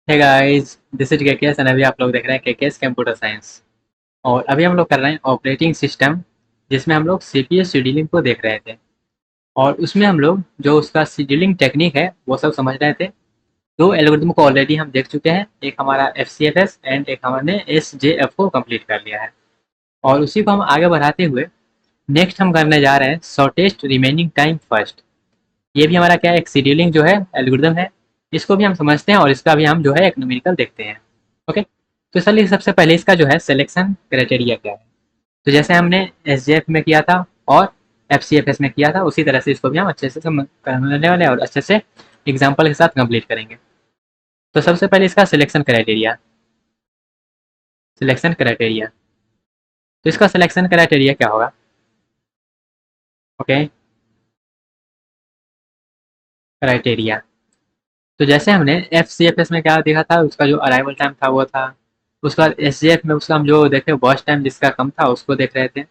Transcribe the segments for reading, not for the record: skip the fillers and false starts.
Hey guys, this is KKS and अभी आप लोग देख रहे हैं केकेएस कंप्यूटर साइंस। और अभी हम लोग कर रहे हैं ऑपरेटिंग सिस्टम, जिसमें हम लोग सीपीयू शेड्यूलिंग को देख रहे थे। और उसमें हम लोग जो उसका शेड्यूलिंग टेक्निक है वो सब समझ रहे थे। दो एल्गोरिथम को ऑलरेडी हम देख चुके हैं, एक हमारा एफ एंड एक हमने एस को कंप्लीट कर लिया है। और उसी को हम आगे बढ़ाते हुए नेक्स्ट हम करने जा रहे हैं शॉर्टेस्ट रिमेनिंग टाइम फर्स्ट। ये भी हमारा क्या है, एक शेड्यूलिंग जो है एल्गोरिदम है। इसको भी हम समझते हैं और इसका भी हम जो है एक न्यूमेरिकल देखते हैं। ओके, तो चलिए सबसे पहले इसका जो है सिलेक्शन क्राइटेरिया क्या है। तो जैसे हमने एस में किया था और एफ में किया था, उसी तरह से इसको भी हम अच्छे से करने वाले हैं और अच्छे से एग्जाम्पल के साथ कंप्लीट करेंगे। तो सबसे पहले इसका सिलेक्शन क्राइटेरिया। तो इसका सिलेक्शन क्राइटेरिया क्या होगा? Okay, criteria. तो जैसे हमने एफ में क्या देखा था, उसका जो अराइवल टाइम था वो था। उसके बाद एस में उसका हम जो देखे बस टाइम जिसका कम था उसको देख रहे थे।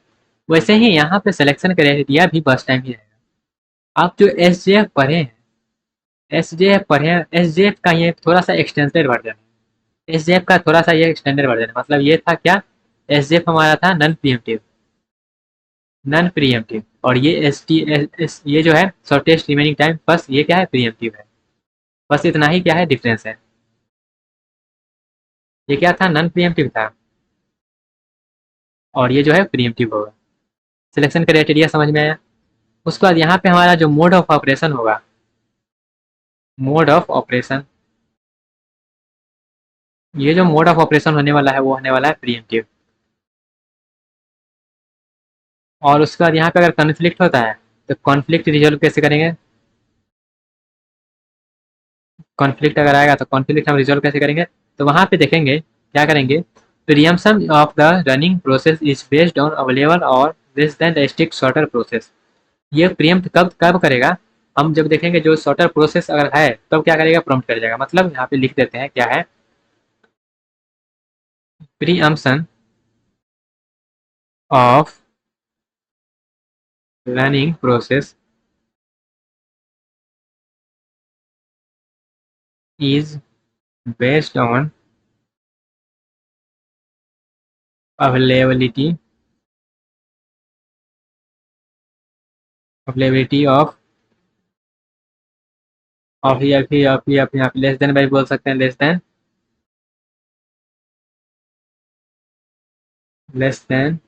वैसे ही यहाँ पे सिलेक्शन क्राइटेरिया भी बस टाइम ही रहेगा। आप जो एस का ये थोड़ा सा एक्सटेंडेड वर्जन है। का थोड़ा सा ये एक्सटेंडेड वर्जन है। मतलब ये था क्या, हमारा था नन प्रीएम्प्टिव और ये ये जो है शॉर्टेस्ट रिमेनिंग टाइम बस ये क्या है, प्रीएम्प्टिव है। बस इतना ही क्या है डिफरेंस है। ये क्या था, नन प्रीएम्प्टिव था और ये जो है प्रीएम्प्टिव होगा। सिलेक्शन क्राइटेरिया समझ में आया। उसके बाद यहाँ पे हमारा जो मोड ऑफ ऑपरेशन होगा, मोड ऑफ ऑपरेशन, ये जो मोड ऑफ ऑपरेशन होने वाला है वो होने वाला है प्रीएम्प्टिव। और उसके बाद यहाँ पे अगर कॉन्फ्लिक्ट होता है तो कॉन्फ्लिक्ट रिजोल्व कैसे करेंगे? कॉन्फ्लिक्ट अगर आएगा तो कॉन्फ्लिक्ट हम रिजोल्व कैसे करेंगे? तो वहाँ पे देखेंगे क्या करेंगे, preemption of the running process is based on available और less than the strict shorter process. ये प्रीएम्प्ट कब कब करेगा? हम जब देखेंगे जो शॉर्टर प्रोसेस अगर है तब क्या करेगा, प्रॉम्प्ट कर जाएगा। मतलब यहाँ पे लिख देते हैं क्या है, preemption of running process is based on availability availability of या फिर यहाँ पे लेस देन बाई बोल सकते हैं, less than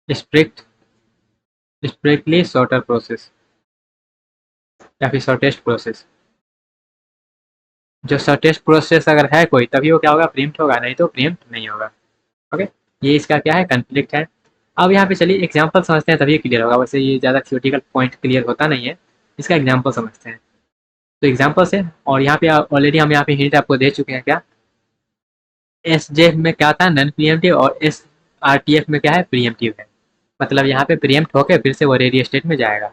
strict strictly shorter process या फिर शॉर्टेस्ट प्रोसेस। जो शॉर्टेस्ट प्रोसेस अगर है कोई तभी वो क्या होगा, प्रिम्प्ट होगा, नहीं तो प्रिम्प्ट नहीं होगा। ओके, ये इसका क्या है, कन्फ्लिक्ट है। अब यहाँ पे चलिए एग्जाम्पल समझते हैं तभी क्लियर होगा। वैसे ये ज़्यादा थियोटिकल पॉइंट क्लियर होता नहीं है, इसका एग्जाम्पल समझते हैं। तो एग्जाम्पल से, और यहाँ पे ऑलरेडी हम यहाँ पे हिंट आपको दे चुके हैं क्या, एस में क्या था, नन प्रीएम्प्टिव, और एस में क्या है, प्रीएम्प्टिव है। मतलब यहाँ पे प्रीएम्प्ट होकर फिर से वो रेडी स्टेट में जाएगा।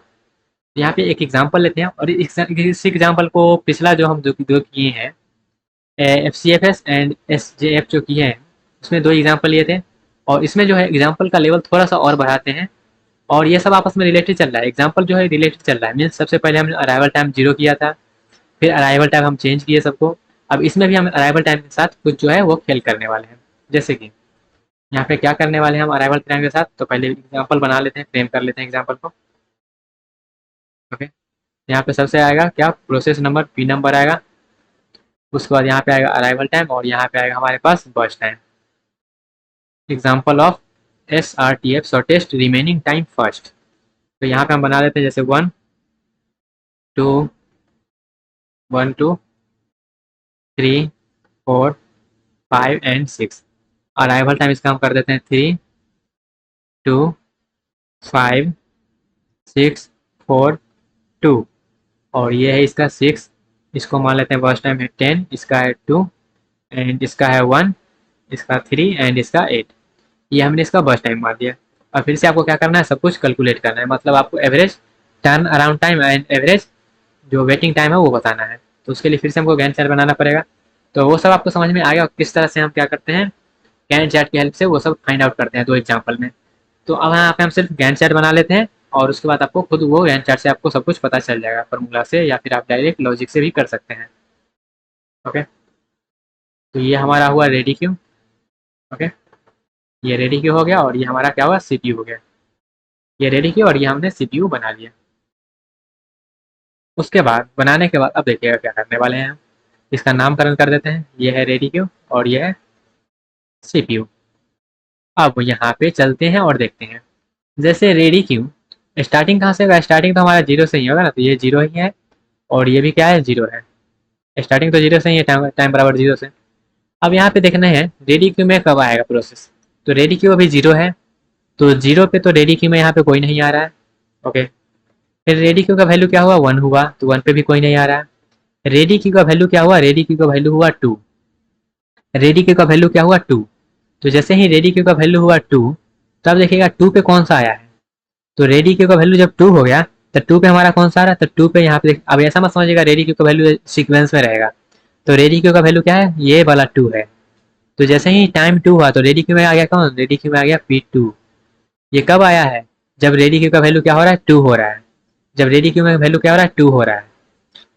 यहाँ पे एक एग्जांपल लेते हैं और इस एग्जांपल को पिछला जो हम दो किए हैं, एफ एंड एस जो किए हैं उसमें दो एग्जांपल लिए थे। और इसमें जो है एग्जांपल का लेवल थोड़ा सा और बढ़ाते हैं। और ये सब आपस में रिलेटेड चल रहा है, एग्जांपल जो है रिलेटेड चल रहा है। मीन्स सबसे पहले हमने अराइवल टाइम 0 किया था, फिर अराइवल टाइम हम चेंज किए सबको। अब इसमें भी हम अराइवल टाइम के साथ कुछ जो है वो खेल करने वाले हैं। जैसे कि यहाँ पे क्या करने वाले हैं हम अराइवल टाइम के साथ, तो पहले एग्जाम्पल बना लेते हैं, फ्रेम कर लेते हैं एग्जाम्पल को। ओके, यहाँ पे सबसे आएगा क्या, प्रोसेस नंबर पी नंबर आएगा। उसके बाद यहाँ पे आएगा अराइवल टाइम और यहाँ पे आएगा हमारे पास burst time. Example of SRTF shortest remaining time first. तो यहाँ पे हम बना लेते हैं जैसे 2 1 2 3 4 5 एंड 6। अराइवल टाइम इसका हम कर देते हैं 3 2 5 6 4 2। और ये है इसका 6, इसको मान लेते हैं बर्स्ट टाइम है 10, इसका है 2 एंड इसका है 1, इसका 3 एंड इसका 8। ये हमने इसका बर्स्ट टाइम मार दिया। और फिर से आपको क्या करना है, सब कुछ कैलकुलेट करना है। मतलब आपको average turn around time and average जो वेटिंग टाइम है वो बताना है। तो उसके लिए फिर से हमको गैंट चार्ट बनाना पड़ेगा। तो वो सब आपको समझ में आ गया किस तरह से हम क्या करते हैं, गैंट चार्ट की हेल्प से वो सब फाइंड आउट करते हैं दो एग्जाम्पल में। तो अब यहाँ पे हम सिर्फ गैंट चार्ट बना लेते हैं और उसके बाद आपको खुद वो गैंट चार्ट से आपको सब कुछ पता चल जाएगा, फॉर्मूला से या फिर आप डायरेक्ट लॉजिक से भी कर सकते हैं। ओके, तो ये हमारा हुआ रेडी क्यू। ओके, ये रेडी क्यू हो गया और ये हमारा क्या हुआ, सीपीयू हो गया। ये रेडी क्यू और ये हमने सीपीयू बना लिया। उसके बाद बनाने के बाद अब देखिएगा क्या करने वाले हैं हम। इसका नामकरण कर देते हैं, ये है रेडी क्यू और ये है सीपीयू। अब यहाँ पे चलते हैं और देखते हैं। जैसे रेडी क्यू स्टार्टिंग कहाँ से होगा, स्टार्टिंग तो हमारा जीरो से ही होगा ना, तो ये जीरो ही है और ये भी क्या है, जीरो है। स्टार्टिंग तो जीरो से ही है, टाइम टाइम बराबर जीरो से। अब यहाँ पे देखना है रेडी क्यू में कब आएगा प्रोसेस। तो रेडी क्यू अभी जीरो है, तो जीरो पे तो रेडी क्यू में यहाँ पे कोई नहीं आ रहा है। ओके, फिर रेडी क्यू का वैल्यू क्या हुआ, वन हुआ, तो वन पे भी कोई नहीं आ रहा है। रेडी क्यू का वैल्यू क्या हुआ, रेडी क्यू का वैल्यू हुआ टू। रेडी क्यू का वैल्यू क्या हुआ, टू। तो जैसे ही रेडी क्यू का वैल्यू हुआ टू, तब देखिएगा टू पे कौन सा आया है। तो रेडी क्यू का वैल्यू जब टू हो गया, तो टू पे हमारा कौन सा आ रहा है, तो टू पे यहाँ पे अब ऐसा मत समझिएगा रेडी क्यू का वैल्यू सीक्वेंस में रहेगा। तो रेडी क्यू का वैल्यू क्या है, ये वाला टू है। तो जैसे ही टाइम टू हुआ तो रेडी क्यू में आ गया कौन, रेडी क्यू में आ गया पी टू। ये कब आया है, जब रेडी क्यू का वैल्यू क्या हो रहा है, टू हो रहा है। जब रेडी क्यू में वैल्यू क्या हो रहा है, टू हो रहा है।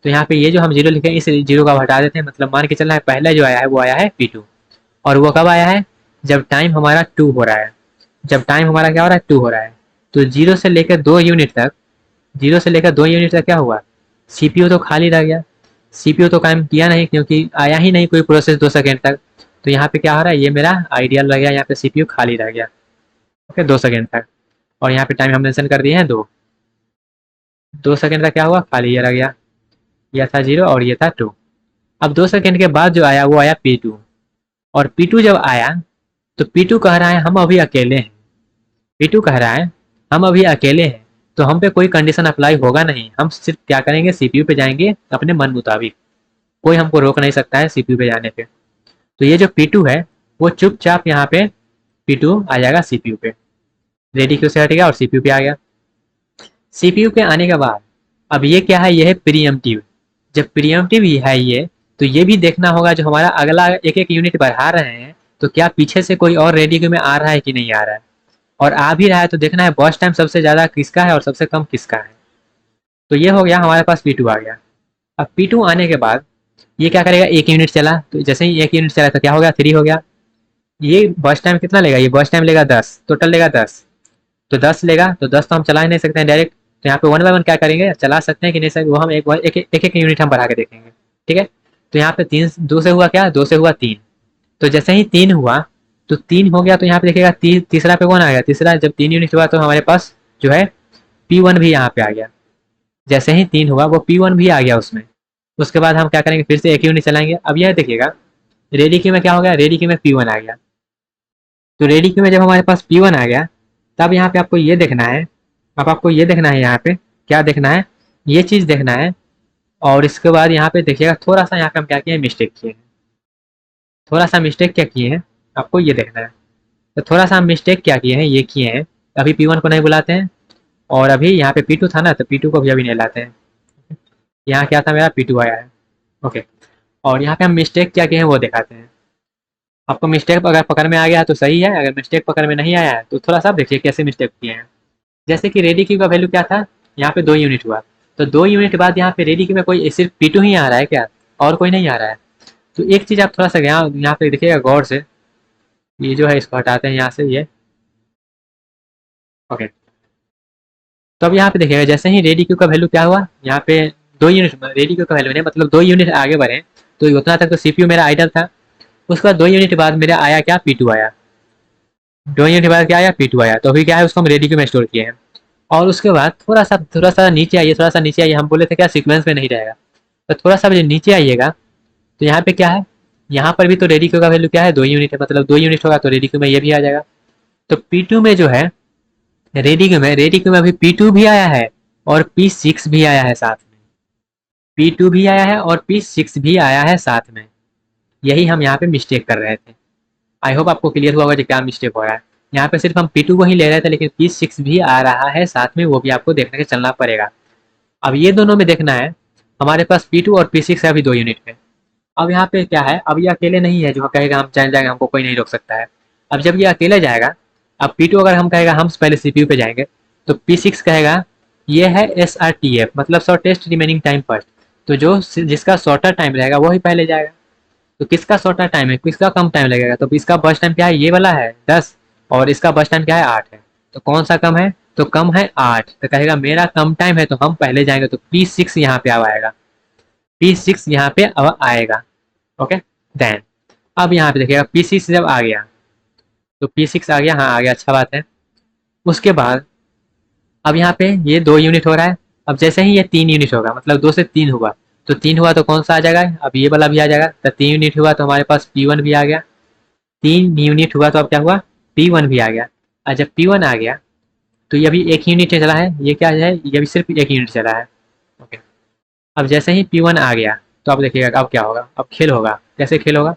तो यहाँ पे ये जो हम जीरो लिखे इस जीरो का हटा देते हैं, मतलब मान के चलना है पहला जो आया है वो आया है पी टू। और वो कब आया है, जब टाइम हमारा टू हो रहा है। जब टाइम हमारा क्या हो रहा है, टू हो रहा है। तो जीरो से लेकर 2 यूनिट तक, जीरो से लेकर 2 यूनिट तक क्या हुआ, सीपीयू तो खाली रह गया। सीपीयू तो काम किया नहीं क्योंकि आया ही नहीं कोई प्रोसेस 2 सेकेंड तक। तो यहाँ पे क्या हो रहा है, ये मेरा आइडियल रह गया, यहाँ पे सीपीयू खाली रह गया। ओके, 2 सेकेंड तक। और यहाँ पे टाइम हम मेंशन कर दिए हैं 2 2 सेकेंड तक क्या हुआ, खाली ये रह गया। यह था जीरो और ये था टू। अब 2 सेकेंड के बाद जो आया वो आया पी टू। और पी टू जब आया तो पी टू कह रहा है हम अभी अकेले हैं। पी टू कह रहा है हम अभी अकेले हैं, तो हम पे कोई कंडीशन अप्लाई होगा नहीं। हम सिर्फ क्या करेंगे, सीपीयू पे जाएंगे अपने मन मुताबिक। कोई हमको रोक नहीं सकता है सीपीयू पे जाने पे। तो ये जो पी टू है वो चुपचाप यहाँ पे पी टू आ जाएगा सीपीयू पे। रेडी क्यू से हट गया और सीपीयू पे आ गया। सीपीयू पे आने के बाद अब ये क्या है, ये है प्रीएम्प्टिव। जब प्रीएम्प्टिव है ये, तो ये भी देखना होगा जो हमारा अगला एक एक यूनिट बढ़ा रहे हैं, तो क्या पीछे से कोई और रेडी क्यू में आ रहा है कि नहीं आ रहा है। और आ भी रहा है तो देखना है बॉस टाइम सबसे ज्यादा किसका है और सबसे कम किसका है। तो ये हो गया हमारे पास पी टू आ गया। अब पी टू आने के बाद ये क्या करेगा, एक यूनिट चला, तो जैसे ही एक यूनिट चला तो क्या हो गया, थ्री हो गया। ये बॉस टाइम कितना लेगा, ये बॉस टाइम लेगा 10, टोटल लेगा 10। तो 10 लेगा, तो 10 तो हम चला ही नहीं सकते हैं डायरेक्ट। तो यहाँ पे वन बाय वन क्या करेंगे, चला सकते हैं कि नहीं सकते, वो हम एक यूनिट हम बढ़ा के देखेंगे। ठीक है, तो यहाँ पे तीन, दो से हुआ क्या, दो से हुआ तीन। तो जैसे ही तीन हुआ तो तीन हो गया, तो यहाँ पे देखिएगा तीसरा पे कौन आ गया, तीसरा जब 3 यूनिट हुआ तो हमारे पास जो है पी वन भी यहाँ पे आ गया। जैसे ही तीन हुआ वो पी वन भी आ गया उसमें। उसके बाद हम क्या करेंगे, फिर से एक यूनिट चलाएंगे। अब यह देखिएगा रेडी क्यू में क्या हो गया, रेडी क्यू में पी वन आ गया। तो रेडी क्यू में जब हमारे पास पी वन आ गया, तब यहाँ पे आपको ये देखना है, अब आपको ये देखना है, यहाँ पे क्या देखना है, ये चीज देखना है। और इसके बाद यहाँ पे देखिएगा थोड़ा सा यहाँ पे हम क्या किए, मिस्टेक किए हैं। थोड़ा सा मिस्टेक क्या किए हैं, आपको ये देखना है। तो थोड़ा सा हम मिस्टेक क्या किए हैं, ये किए हैं। अभी पी वन को नहीं बुलाते हैं, और अभी यहाँ पे पी टू था ना, तो पी टू को भी अभी नहीं लाते हैं। यहाँ क्या था, मेरा पी टू आया है। ओके, और यहाँ पे हम मिस्टेक क्या किए हैं वो दिखाते हैं। आपको मिस्टेक अगर पकड़ में आ गया है तो सही है, अगर मिस्टेक पकड़ में नहीं आया है तो थोड़ा सा देखिए कैसे मिस्टेक किए हैं। जैसे कि रेडी क्यू का वैल्यू क्या था, यहाँ पे 2 यूनिट हुआ, तो 2 यूनिट बाद यहाँ पे रेडी क्यू में कोई सिर्फ पी टू ही आ रहा है क्या, और कोई नहीं आ रहा है। तो एक चीज आप थोड़ा सा यहाँ पे देखिएगा गौर से, ये जो है इसको हटाते हैं यहाँ से ये। ओके, तो अब यहाँ पे देखिएगा जैसे ही रेडी क्यू का वैल्यू क्या हुआ, यहाँ पे 2 यूनिट, रेडी क्यू का वैल्यू नहीं मतलब 2 यूनिट आगे बढ़े, तो उतना तक तो सीपीयू मेरा आइडल था। उसके बाद 2 यूनिट बाद मेरा आया क्या, पी टू आया। 2 यूनिट बाद क्या आया, पी टू आया। तो अभी क्या है, उसको हम रेडी क्यू में स्टोर किए हैं। और उसके बाद थोड़ा सा नीचे आइए, थोड़ा सा नीचे आइए, हम बोले थे क्या सीक्वेंस में नहीं रहेगा, तो थोड़ा सा नीचे आइएगा। तो यहाँ पे क्या है, यहाँ पर भी तो रेडी क्यू का वैल्यू क्या है, 2 यूनिट है, मतलब 2 यूनिट होगा तो रेडी क्यू में ये भी आ जाएगा। तो पी टू में जो है, रेडी क्यू में अभी पी टू भी आया है और पी सिक्स भी आया है साथ में। पी टू भी आया है और पी सिक्स भी आया है साथ में। यही हम यहाँ पे मिस्टेक कर रहे थे। आई होप आपको क्लियर हुआ होगा कि क्या मिस्टेक हो रहा है। यहाँ पे सिर्फ हम पी टू को ही ले रहे थे, लेकिन पी सिक्स भी आ रहा है साथ में, वो भी आपको देखने के चलना पड़ेगा। अब ये दोनों में देखना है, हमारे पास पी टू और पी सिक्स है अभी 2 यूनिट पे। अब यहाँ पे क्या है, अब ये अकेले नहीं है जो कहेगा हम चल जाएंगे, हमको कोई नहीं रोक सकता है। अब जब ये अकेले जाएगा, अब पी टू अगर हम कहेगा हम पहले सीपीयू पे जाएंगे, तो पी सिक्स कहेगा ये है SRTF, मतलब शॉर्टेस्ट रिमेनिंग टाइम फर्स्ट। तो जो जिसका शॉर्टर टाइम रहेगा वो ही पहले जाएगा। तो किसका शॉर्टर टाइम है, किसका कम टाइम लगेगा, तो इसका बस टाइम क्या है, ये वाला है 10 और इसका बस टाइम क्या है 8 है। तो कौन सा कम है, तो कम है 8, तो कहेगा मेरा कम टाइम है तो हम पहले जाएंगे, तो P6 यहाँ पे अब आएगा, P6 यहाँ पे अब आएगा। ओके देन अब यहाँ पे देखिएगा P6 जब आ गया तो P6 आ गया, हाँ आ गया, अच्छा बात है। उसके बाद अब यहाँ पे ये 2 यूनिट हो रहा है, अब जैसे ही ये 3 यूनिट होगा मतलब 2 से 3 हुआ, तो 3 हुआ तो कौन सा आ जाएगा, अब ये वाला भी आ जाएगा, तो 3 यूनिट हुआ तो हमारे पास P1 भी आ गया, 3 यूनिट हुआ तो अब क्या हुआ, P1 भी आ गया। और जब P1 आ गया तो ये अभी 1 यूनिट चला है, ये क्या है, ये भी सिर्फ 1 यूनिट चला है। ओके अब जैसे ही P1 आ गया तो अब देखिएगा अब क्या होगा, अब खेल होगा, कैसे खेल होगा,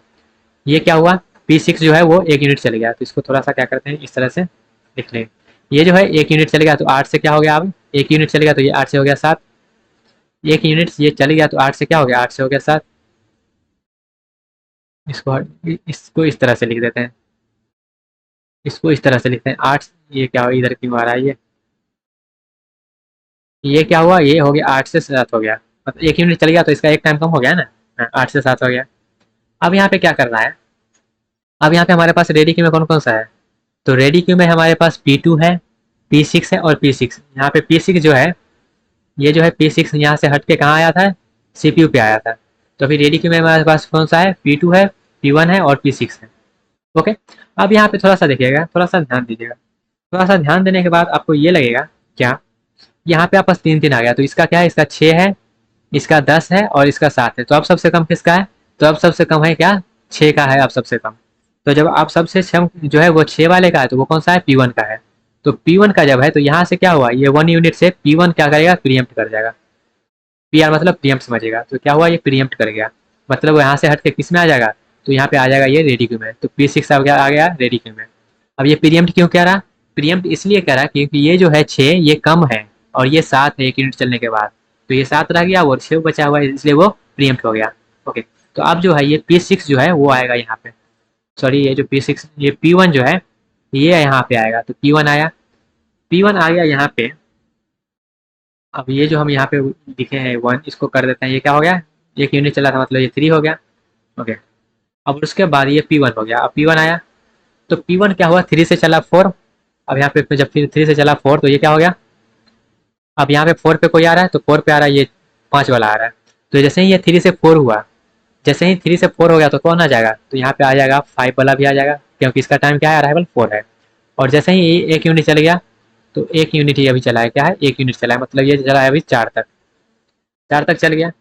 ये क्या हुआ, P6 जो है वो 1 यूनिट चले गया, तो इसको थोड़ा सा क्या करते हैं इस तरह से लिख लेंगे। ये जो है 1 यूनिट चले गया तो 8 से क्या हो गया, अब 1 यूनिट चले गया तो ये 8 से हो गया 7, 1 यूनिट ये चले गया तो 8 से क्या हो गया, 8 से हो गया 7। इसको इसको इस तरह से लिख देते हैं, इसको इस तरह से लिखते हैं 8, ये क्या हो इधर क्यों आ रहा है, ये क्या हुआ, ये हो गया 8 से 7 हो गया, मतलब 1 यूनिट चल गया तो इसका एक टाइम कम हो गया ना, 8 से 7 हो गया। अब यहाँ पे क्या करना है, अब यहाँ पे हमारे पास रेडी क्यू में कौन कौन सा है, तो रेडी क्यू में हमारे पास P2 है, P6 है और P6। यहाँ पे P6 जो है, ये जो है P6 यहाँ से हट के कहाँ आया था, CPU पे आया था। तो अभी रेडी क्यू में हमारे पास कौन सा है, P2 है, P1 है और P6 है। ओके अब यहाँ पे थोड़ा सा देखिएगा, थोड़ा सा ध्यान दीजिएगा, थोड़ा सा ध्यान देने के बाद आपको ये लगेगा क्या, यहाँ पे आपस 3 3 आ गया, तो इसका क्या है, इसका 6 है, इसका 10 है और इसका 7 है, तो अब सबसे कम किसका है, तो अब सबसे कम है क्या, 6 का है अब सबसे कम। तो जब आप सबसे कम जो है वो 6 वाले का है तो वो कौन सा है, P1 का है। तो P1 का जब है तो यहाँ से क्या हुआ, ये 1 यूनिट से P1 क्या करेगा, प्रीएम्प्ट कर जाएगा, PR मतलब प्रीएम्प्ट समझेगा, तो क्या हुआ, ये प्रीएम्प्ट कर गया, मतलब वो यहाँ से हट के किस में आ जाएगा, तो यहाँ पे आ जाएगा ये रेडी क्यू में, तो P6 आ गया रेडी क्यू में। अब ये प्रीएम्प्ट क्यों कह रहा, प्रीएम्प्ट इसलिए कह रहा क्योंकि ये जो है 6 ये कम है और ये 7 है 1 यूनिट चलने के बाद, तो ये 7 रह गया और 6 बचा हुआ है, इसलिए वो प्रीएम्प्ट हो गया। ओके तो अब जो है ये P6 जो है वो आएगा यहाँ पे, सॉरी ये जो P6 ये P1 जो है ये यहाँ पे आएगा, तो P1 आया, P1 आ गया यहाँ पे। अब ये जो हम यहाँ पे लिखे हैं 1, इसको कर देते हैं, ये क्या हो गया, 1 यूनिट चला था मतलब ये 3 हो गया। ओके अब उसके बाद ये P1 हो गया, अब P1 आया तो P1 क्या हुआ, 3 से चला 4, अब यहाँ पे जब फिर 3 से चला 4 तो ये क्या हो गया, अब यहाँ पे 4 पे कोई आ रहा है तो 4 पे आ रहा है ये 5 वाला आ रहा है, तो जैसे ही ये 3 से 4 हुआ, जैसे ही 3 से 4 हो गया तो कौन आ जाएगा, तो यहाँ पे आ जाएगा 5 वाला भी आ जाएगा, क्योंकि इसका टाइम क्या है, अराइवल 4 है। और जैसे ही ये 1 यूनिट चल गया तो 1 यूनिट ही अभी चला है, क्या है 1 यूनिट चला है, मतलब ये चला है अभी 4 तक, 4 तक चल गया।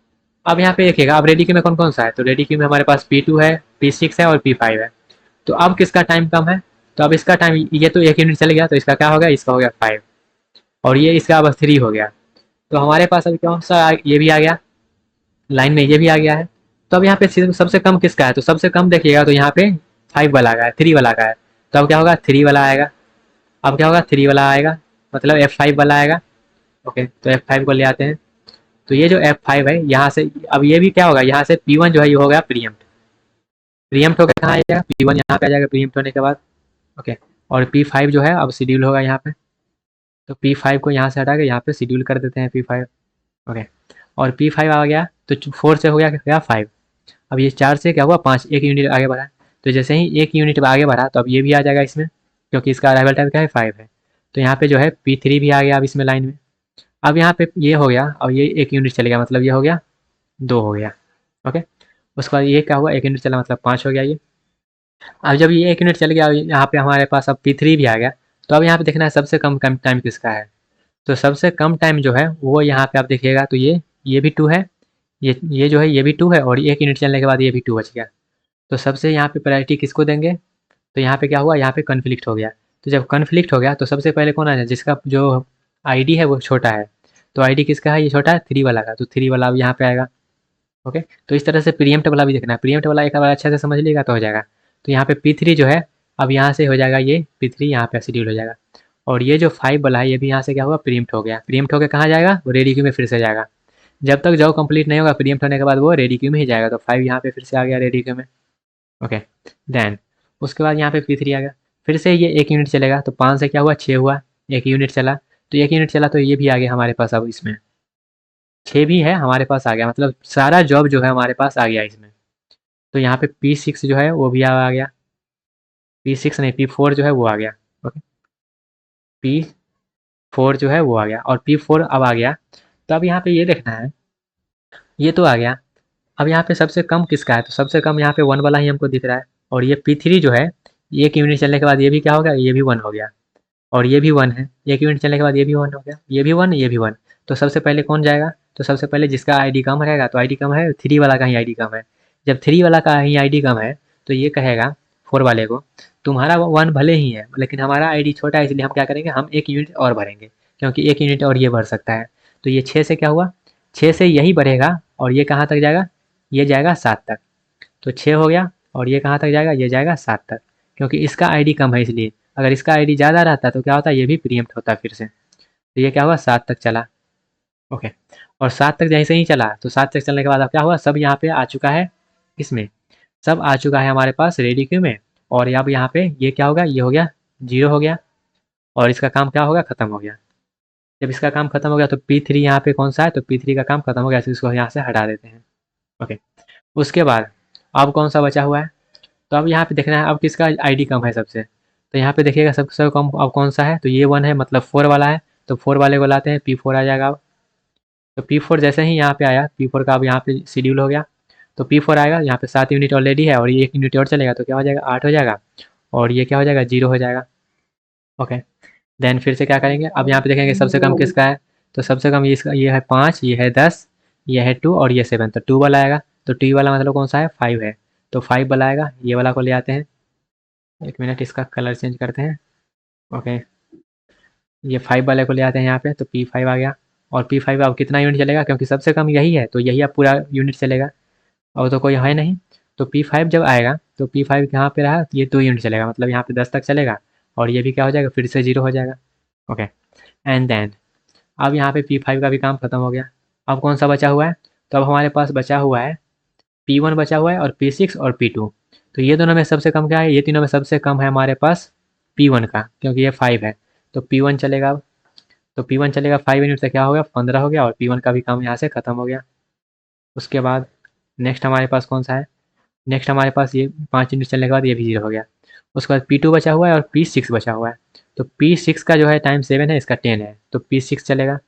अब यहाँ पे देखिएगा अब रेडी क्यू में कौन कौन सा है, तो रेडी क्यू में हमारे पास P2 है, P6 है और P5 है। तो अब किसका टाइम कम है, तो अब इसका टाइम, ये तो 1 यूनिट चल गया तो इसका क्या हो गया, इसका हो गया 5 और ये इसका अब 3 हो गया। तो हमारे पास अभी कौन सा ये भी आ गया लाइन में, ये भी आ गया है। तो अब यहाँ पे सबसे कम किसका है, तो सबसे कम देखिएगा तो यहाँ पे 5 वाला का है, 3 वाला का है, तो अब क्या होगा 3 वाला आएगा, अब क्या होगा 3 वाला आएगा, मतलब F5 वाला आएगा। ओके तो F5 को ले आते हैं, तो ये जो F5 है यहाँ से, अब ये भी क्या होगा, यहाँ से P1 जो है ये हो गया प्रीएम्प्ट, प्रीएम्प्ट होकर कहाँ आ जाएगा, P1 यहाँ पे आ जाएगा प्रीएम्प्ट होने के बाद। ओके और P5 जो है अब शेड्यूल होगा यहाँ पे, तो P5 को यहाँ से हटा के यहाँ पे शेड्यूल कर देते हैं P5। ओके और P5 आ गया तो 4 से हो गया क्या 5, अब ये 4 से क्या हुआ 5, 1 यूनिट आगे बढ़ा, तो जैसे ही 1 यूनिट आगे बढ़ा तो अब ये भी आ जाएगा इसमें, क्योंकि इसका अराइवल टाइम क्या है 5 है। तो यहाँ पे जो है P3 भी आ गया अब इसमें लाइन में। अब यहाँ पे ये हो गया, अब ये 1 यूनिट चले गया मतलब ये हो गया 2 हो गया। ओके उसके बाद ये क्या हुआ 1 यूनिट चला मतलब 5 हो गया ये। अब जब ये 1 यूनिट चल गया यहाँ पे हमारे पास अब P3 भी आ गया, तो अब यहाँ पे देखना है सबसे कम टाइम किसका है, तो सबसे कम टाइम जो है वो यहाँ पे आप देखिएगा तो ये भी 2 है, ये जो है ये भी 2 है और 1 यूनिट चलने के बाद ये भी 2 बच गया। तो सबसे यहाँ पे प्रायोरिटी किसको देंगे, तो यहाँ पे क्या हुआ, यहाँ पे कन्फ्लिक्ट हो गया। तो जब कन्फ्लिक्ट हो गया तो सबसे पहले कौन आया, जिसका जो आईडी है वो छोटा है, तो आईडी किसका है, ये छोटा है 3 वाला का, तो 3 वाला अब यहाँ पे आएगा। ओके तो इस तरह से प्रीएम्प्ट वाला भी देखना है, प्रीएम्प्ट वाला एक बार अच्छे से समझ लीजिएगा तो हो जाएगा। तो यहाँ पे P3 जो है अब यहाँ से हो जाएगा, ये P3 यहाँ पे शेड्यूल हो जाएगा, और ये जो 5 वाला है ये भी यहाँ से क्या हुआ प्रीएम्प्ट हो गया, प्रीएम्प्ट होकर कहाँ जाएगा, वो रेडी क्यू में फिर से जाएगा। जब तक जॉब कंप्लीट नहीं होगा प्रीएम्प्ट होने के बाद वो रेडी क्यू में ही जाएगा, तो 5 यहाँ पे फिर से आ गया रेडी क्यू में। ओके देन उसके बाद यहाँ पे P3 आ गया, फिर से ये 1 यूनिट चलेगा, तो 5 से क्या हुआ 6 हुआ, 1 यूनिट चला, तो 1 यूनिट चला तो ये भी आ गया हमारे पास अब इसमें। 6 भी है हमारे पास आ गया, मतलब सारा जॉब जो है हमारे पास आ गया इसमें। तो यहाँ पे P6 जो है वो भी आ गया, P6 नहीं P4 जो है वो आ गया। ओके, P4 जो है वो आ गया, और P4 अब आ गया। तो अब यहाँ पे ये देखना है, ये तो आ गया। अब यहाँ पे सबसे कम किसका है, तो सबसे कम यहाँ पे 1 वाला ही हमको दिख रहा है। और ये P3 जो है, 1 यूनिट चलने के बाद ये भी क्या हो गया, ये भी 1 हो गया। और ये भी 1 है, 1 यूनिट चलने के बाद ये भी 1 हो गया, ये भी 1, ये भी 1। तो सबसे पहले कौन जाएगा, तो सबसे पहले जिसका आईडी कम रहेगा, तो आईडी कम है 3 वाला का ही आईडी कम है। जब 3 वाला का ही आईडी कम है, तो ये कहेगा 4 वाले को, तुम्हारा 1 भले ही है लेकिन हमारा आईडी छोटा है, इसलिए हम क्या करेंगे, हम 1 यूनिट और भरेंगे, क्योंकि 1 यूनिट और ये भर सकता है। तो ये 6 से क्या हुआ, 6 से यही बढ़ेगा, और ये कहाँ तक जाएगा, ये जाएगा 7 तक। तो 6 हो गया, और ये कहाँ तक जाएगा, ये जाएगा 7 तक, क्योंकि इसका आईडी कम है इसलिए। अगर इसका आईडी ज़्यादा रहता तो क्या होता, ये भी प्रीएम्प्ट होता फिर से। तो ये क्या हुआ, 7 तक चला। ओके, और 7 तक जैसे ही चला, तो 7 तक चलने के बाद अब क्या हुआ, सब यहाँ पे आ चुका है, इसमें सब आ चुका है हमारे पास रेडी क्यू में। और अब यहाँ पे ये क्या होगा, ये हो गया 0 हो गया, और इसका काम क्या होगा, खत्म हो गया। जब इसका काम खत्म हो गया तो P3 यहाँ पे कौन सा है, तो P3 का काम खत्म हो गया, तो इसको यहाँ से हटा देते हैं। ओके, उसके बाद अब कौन सा बचा हुआ है, तो अब यहाँ पे देखना है अब किसका आईडी कम है सबसे। तो यहाँ पे देखिएगा सबसे कम अब कौन सा है, तो ये 1 है, मतलब 4 वाला है। तो 4 वाले को लाते हैं, P4 आ जाएगा अब। तो P4 जैसे ही यहाँ पे आया, P4 का अब यहाँ पे शेड्यूल हो गया। तो P4 आएगा, यहाँ पे 7 यूनिट ऑलरेडी है, और ये 1 यूनिट और चलेगा, तो क्या हो जाएगा, 8 हो जाएगा। और ये क्या हो जाएगा, 0 हो जाएगा। ओके, देन फिर से क्या करेंगे, अब यहाँ पे देखेंगे सबसे कम किसका है। तो सबसे कम ये इसका, ये है 5, ये है 10, ये है 2, और ये 7। तो 2 वाला आएगा। तो 2 वाला मतलब कौन सा है, 5 है। तो 5 वाला आएगा, ये वाला को ले आते हैं। 1 मिनट, इसका कलर चेंज करते हैं। ओके, ये 5 वाले को ले आते हैं यहाँ पे, तो P5 आ गया। और P5 अब कितना यूनिट चलेगा, क्योंकि सबसे कम यही है, तो यही अब पूरा यूनिट चलेगा, और तो कोई है नहीं। तो P5 जब आएगा, तो P5 यहाँ पे रहा, ये 2 यूनिट चलेगा, मतलब यहाँ पे 10 तक चलेगा। और ये भी क्या हो जाएगा, फिर से 0 हो जाएगा। ओके, एंड देन अब यहाँ पे P5 का भी काम खत्म हो गया। अब कौन सा बचा हुआ है, तो अब हमारे पास बचा हुआ है P1 बचा हुआ है, और P6 और P2। तो ये दोनों में सबसे कम क्या है, ये तीनों में सबसे कम है हमारे पास P1 का, क्योंकि ये 5 है। तो P1 चलेगा अब। तो P1 चलेगा, 5 यूनिट से क्या हो गया, 15 हो गया, और P1 का भी काम यहाँ से खत्म हो गया। उसके बाद नेक्स्ट हमारे पास कौन सा है, नेक्स्ट हमारे पास ये 5 यूनिट चलने के बाद ये भी 0 हो गया। उसके बाद P2 बचा हुआ है, और P6 बचा हुआ है। तो P6 का जो है टाइम 7 है, इसका 10 है, तो P6 चलेगा।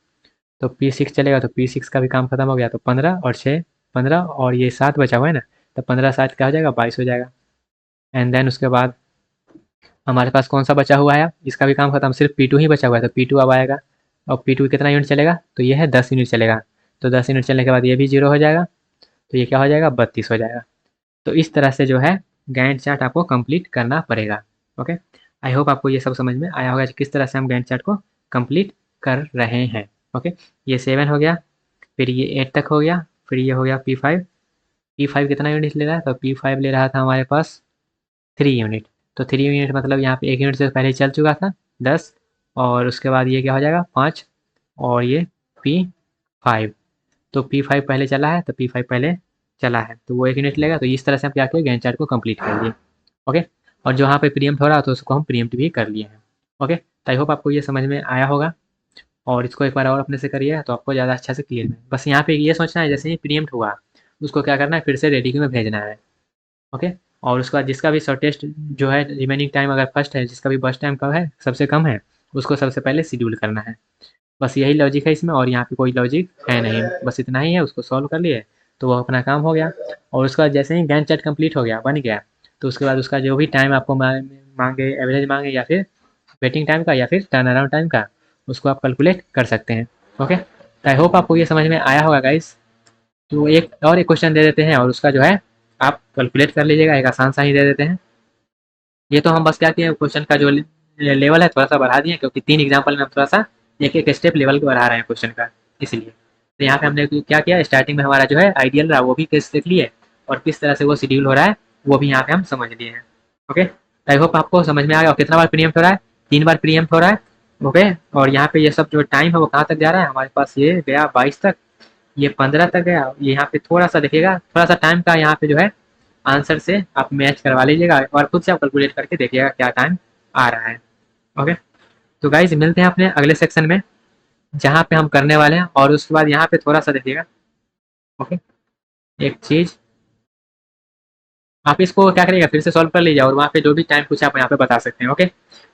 तो P6 चलेगा, तो P6 का भी काम खत्म हो गया। तो 15 और 6, 15, और ये 7 बचा हुआ है ना, तो 15 7 क्या हो जाएगा, 22 हो जाएगा। एंड देन उसके बाद हमारे पास कौन सा बचा हुआ है, इसका भी काम खत्म, सिर्फ P2 ही बचा हुआ है। तो P2 अब आएगा, और P2 कितना यूनिट चलेगा, तो ये है 10 यूनिट चलेगा। तो 10 यूनिट चलने के बाद ये भी 0 हो जाएगा, तो ये क्या हो जाएगा, 32 हो जाएगा। तो इस तरह से जो है गैंट चार्ट आपको कंप्लीट करना पड़ेगा। ओके, आई होप आपको ये सब समझ में आया होगा कि किस तरह से हम गैंट चार्ट को कंप्लीट कर रहे हैं। ओके, ये 7 हो गया, फिर ये 8 तक हो गया, फिर ये हो गया P5। P5 कितना यूनिट ले रहा है, तो P5 ले रहा था हमारे पास 3 यूनिट। तो 3 यूनिट मतलब यहाँ पे 1 यूनिट से पहले चल चुका था 10, और उसके बाद ये क्या हो जाएगा 5, और ये P5। तो P5 पहले चला है, तो P5 पहले चला है, तो वो 1 यूनिट लेगा। तो इस तरह से हम क्या किए, गैंट चार्ट को कंप्लीट कर लिए। ओके, और जहाँ पे प्रीएम्प्ट हो रहा तो उसको हम प्रीएम्प्ट भी कर लिए हैं। ओके, तो आई होप आपको ये समझ में आया होगा, और इसको एक बार और अपने से करिए तो आपको ज़्यादा अच्छा से क्लियर है। बस यहाँ पे ये सोचना है, जैसे ही प्रीएम्प्ट हुआ उसको क्या करना है, फिर से रेडी क्यू में भेजना है। ओके, और उसका जिसका भी शॉर्टेस्ट जो है रिमेनिंग टाइम अगर फर्स्ट है, जिसका भी बस्ट टाइम कम है, सबसे कम है, उसको सबसे पहले शेड्यूल करना है। बस यही लॉजिक है इसमें, और यहाँ पे कोई लॉजिक है नहीं, बस इतना ही है। उसको सॉल्व कर लिए तो वो अपना काम हो गया। और उसका जैसे ही गैंट चार्ट कंप्लीट हो गया, बन गया, तो उसके बाद उसका जो भी टाइम आपको मांगे, एवरेज मांगे, या फिर वेटिंग टाइम का, या फिर टर्न अराउंड टाइम का, उसको आप कैलकुलेट कर सकते हैं। ओके, आई होप आपको ये समझ में आया होगा गाइस। तो एक क्वेश्चन दे देते हैं, और उसका जो है आप कैलकुलेट कर लीजिएगा, एक आसान सा ही दे देते हैं। ये तो हम बस क्या किए, क्वेश्चन का जो लेवल है थोड़ा सा बढ़ा दिए, क्योंकि 3 एग्जाम्पल में हम थोड़ा सा एक एक स्टेप लेवल को बढ़ा रहे हैं क्वेश्चन का, इसलिए। तो यहाँ पे हमने क्या किया, स्टार्टिंग में हमारा जो है आइडियल रहा वो भी केस देख लिए, और किस तरह से वो शेड्यूल हो रहा है वो भी यहाँ पे हम समझ लिए हैं। ओके, आई होप आपको समझ में आ गया। और कितना बार प्रीएम्प्ट हो रहा है, 3 बार प्रीएम्प्ट हो रहा है। ओके, और यहाँ पे ये सब जो टाइम है वो कहाँ तक जा रहा है, हमारे पास ये गया 22 तक, ये 15 तक गया। ये यहाँ पे थोड़ा सा देखिएगा, थोड़ा सा टाइम का यहाँ पे जो है आंसर से आप मैच करवा लीजिएगा, और खुद से आप कैलकुलेट करके देखिएगा क्या टाइम आ रहा है। ओके, तो गाइज मिलते हैं अपने अगले सेक्शन में। जहाँ पे हम करने वाले हैं, और उसके बाद यहाँ पे थोड़ा सा देखिएगा। ओके, एक चीज आप इसको क्या करिएगा, फिर से सॉल्व कर लीजिए, और वहाँ पे जो भी टाइम पूछे आप यहाँ पे बता सकते हैं। ओके,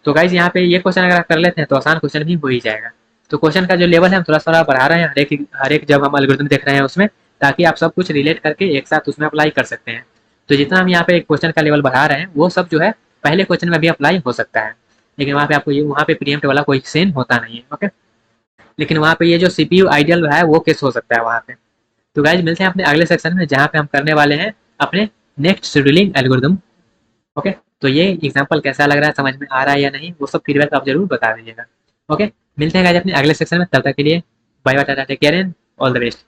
तो गाइज यहाँ पे ये क्वेश्चन अगर आप कर लेते हैं तो आसान क्वेश्चन भी हो ही जाएगा। तो क्वेश्चन का जो लेवल है हम थोड़ा थोड़ा बढ़ा रहे हैं हर एक जब हम एल्गोरिथम देख रहे हैं उसमें, ताकि आप सब कुछ रिलेट करके एक साथ उसमें अप्लाई कर सकते हैं। तो जितना हम यहाँ पे एक क्वेश्चन का लेवल बढ़ा रहे हैं वो सब जो है पहले क्वेश्चन में भी अप्लाई हो सकता है, लेकिन वहाँ पे आपको ये वहाँ पे प्रीएम्प्ट वाला कोई सेन होता नहीं है। ओके, लेकिन वहाँ पे ये जो सीपीयू आइडियल है वो केस हो सकता है वहाँ पे। तो गाइज मिलते हैं अपने अगले सेक्शन में, जहाँ पे हम करने वाले हैं अपने नेक्स्ट शेड्यूलिंग एल्गोरिदम। ओके, तो ये एग्जांपल कैसा लग रहा है, समझ में आ रहा है या नहीं, वो सब फीडबैक आप जरूर बता दीजिएगा। ओके, मिलते हैं गाइज अपने अगले सेक्शन में, तब तक के लिए bye bye, tata, take care and all the best.